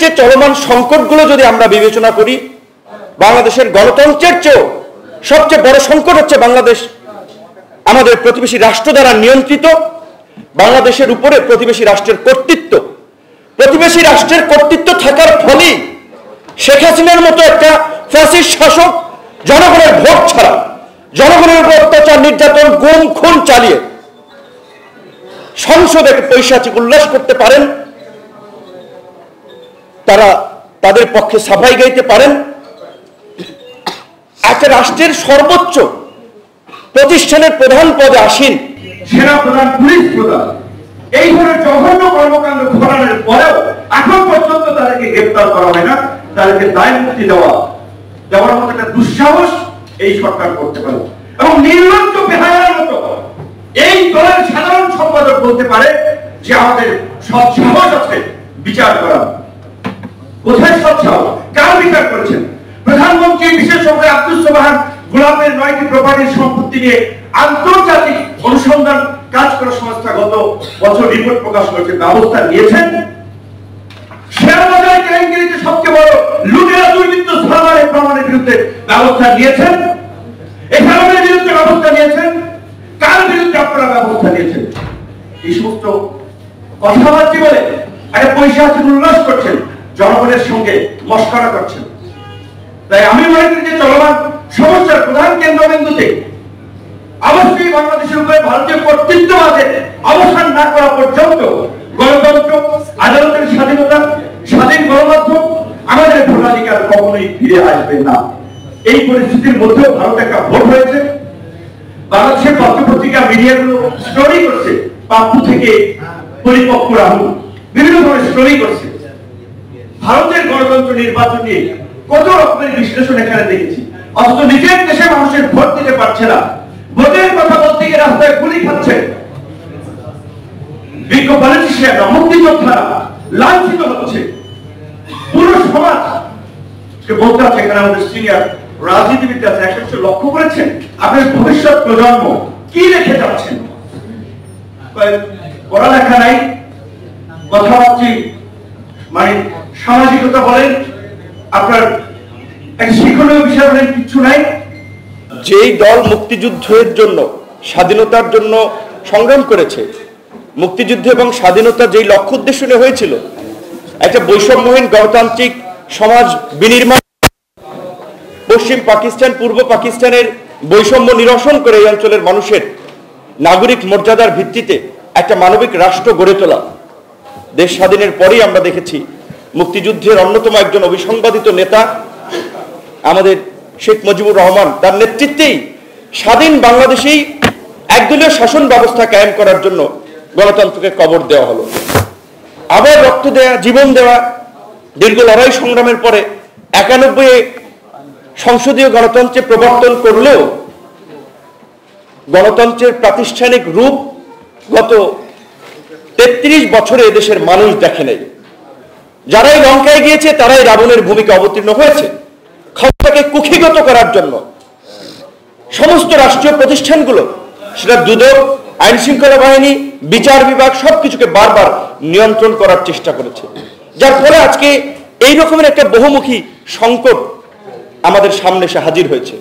যে চলমান সংকটগুলো যদি আমরা বিবেচনা করি, বাংলাদেশের গণতন্ত্রের চেয়েও সবচেয়ে বড় সংকট হচ্ছে বাংলাদেশ আমাদের প্রতিবেশী রাষ্ট্র দ্বারা নিয়ন্ত্রিত। বাংলাদেশের উপরে প্রতিবেশী রাষ্ট্রের কর্তৃত্ব, প্রতিবেশী রাষ্ট্রের কর্তৃত্ব থাকার ফলেই শেখ হাসিনার মতো একটা ফ্যাসিস্ট শাসক জনগণের ভোট ছাড়া, জনগণের উপর অত্যাচার, নির্যাতন, গুম খুন চালিয়ে সংসদে পৈশাচিক উল্লাস করতে পারেন, তারা তাদের পক্ষে সাফাই গাইতে পারেন। একটা রাষ্ট্রের সর্বোচ্চ প্রতিষ্ঠানের প্রধান পদে আসীন সেনা প্রধান, পুলিশ প্রধান এই ধরনের জঘন্য কর্মকাণ্ড ঘটানোর পরেও এখন পর্যন্ত তাদেরকে গ্রেফতার করা হয় না, তাদেরকে দায় মুক্তি দেওয়ার মতো একটা দুঃসাহস এই সরকার করতে পারে। এবং নির্লজ্জ বেহায়ার মতো এই দলের সাধারণ সম্পাদক বলতে পারে যে আমাদের সৎ সাহস আছে বিচার করার। কোথায় সৎ সাহস? কার বিচার করেছেন? প্রধানমন্ত্রী বিশেষজ্ঞ আব্দুস সোবহান গোলাপের 9টি প্রপার্টির সম্পত্তি নিয়ে আন্তর্জাতিক অনুসন্ধান কাজ করা সংস্থা গত বছর রিপোর্ট প্রকাশ করেছে, ব্যবস্থা নিয়েছেন। শেয়ারবাজার কেলেঙ্কারিতে সবচেয়ে বড় লুটেরা দুর্বৃত্ত সালমানের প্রমাণের বিরুদ্ধে ব্যবস্থা নিয়েছেন। এখানের বিরুদ্ধে ব্যবস্থা নিয়েছেন। কার বিরুদ্ধে আপনারা ব্যবস্থা নিয়েছেন? এই সমস্ত কথাবার্তা বলে একটা পৈশাচিক উল্লাস করছেন, জনগণের সঙ্গে মশকরা করছেন। তাই আমি মনে করি যে চলমান সমস্যার প্রধান কেন্দ্রবিন্দুতে অবশ্যই বাংলাদেশের উপরে ভারতীয় কর্তৃত্ববাদের অবসান না করা পর্যন্ত গণতন্ত্র, আদালতের স্বাধীনতা, স্বাধীন গণমাধ্যম, আমাদের ভোটাধিকার কখনোই ফিরে আসবে না। এই পরিস্থিতির মধ্যেও ভারত একটা ভোট হয়েছে। বাংলাদেশের পত্রপত্রিকা মিডিয়াগুলো স্টোরি করছে, পাপ্পু থেকে পরিপক্ক রাহুল বিভিন্ন ধরনের স্টোরি করছে। ভারতের গণতন্ত্র নির্বাচন নিয়ে কত রকমের বিশ্লেষণ এখানে দেখেছি, অথচ নিজের দেশে মানুষের ভোট দিতে পারছে না। ভোটের কথা বলতে গিয়ে রাস্তায় গুলি খাচ্ছে, বিজ্ঞ পলিটিশিয়ানরা, মুক্তিযোদ্ধারা লাঞ্ছিত হচ্ছে। পুরো সমাজ বলতে আছে, এখানে আমাদের সিনিয়র রাজনীতিবিদ আছে, একটা লক্ষ্য করেছেন আপনার ভবিষ্যৎ প্রজন্ম কি রেখে যাচ্ছেন? পড়ালেখা নাই, কথাবার্তা মানে সামাজিকতা বলেন, আপনার এক শিক্ষণীয় বিষয় বলেন, কিছু নাই। যেই দল মুক্তিযুদ্ধের জন্য, স্বাধীনতার জন্য সংগ্রাম করেছে, মুক্তিযুদ্ধ এবং স্বাধীনতা যেই লক্ষ্য উদ্দেশ্য নিয়ে হয়েছিল, একটা বৈষম্যহীন গণতান্ত্রিক সমাজ বিনির্মাণ, পশ্চিম পাকিস্তান পূর্ব পাকিস্তানের বৈষম্য নিরসন করে এই অঞ্চলের মানুষের নাগরিক মর্যাদার ভিত্তিতে একটা মানবিক রাষ্ট্র গড়ে তোলা। দেশ স্বাধীনের পরেই আমরা দেখেছি মুক্তিযুদ্ধের অন্যতম একজন অবিসংবাদিত নেতা আমাদের শেখ মুজিবুর রহমান, তার নেতৃত্বেই স্বাধীন বাংলাদেশেই একদলীয় শাসন ব্যবস্থা কায়েম করার জন্য গণতন্ত্রকে কবর দেওয়া হলো। আবার রক্ত দেওয়া, জীবন দেওয়া, দীর্ঘ লড়াই সংগ্রামের পরে 91 সংসদীয় গণতন্ত্রে প্রবর্তন করলেও গণতন্ত্রের প্রাতিষ্ঠানিক রূপ গত 33 বছরে এদেশের মানুষ দেখে নাই। যারাই লঙ্কায় গিয়েছে তারাই রাবণের ভূমিকা অবতীর্ণ হয়েছে। ক্ষমতাকে কুক্ষিগত করার জন্য সমস্ত রাষ্ট্রীয় প্রতিষ্ঠানগুলো, সেটা দুদক, আইন শৃঙ্খলা বাহিনী, বিচার বিভাগ, সবকিছুকে বারবার নিয়ন্ত্রণ করার চেষ্টা করেছে, যার ফলে আজকে এই রকমের একটা বহুমুখী সংকট আমাদের সামনে এসে হাজির হয়েছে।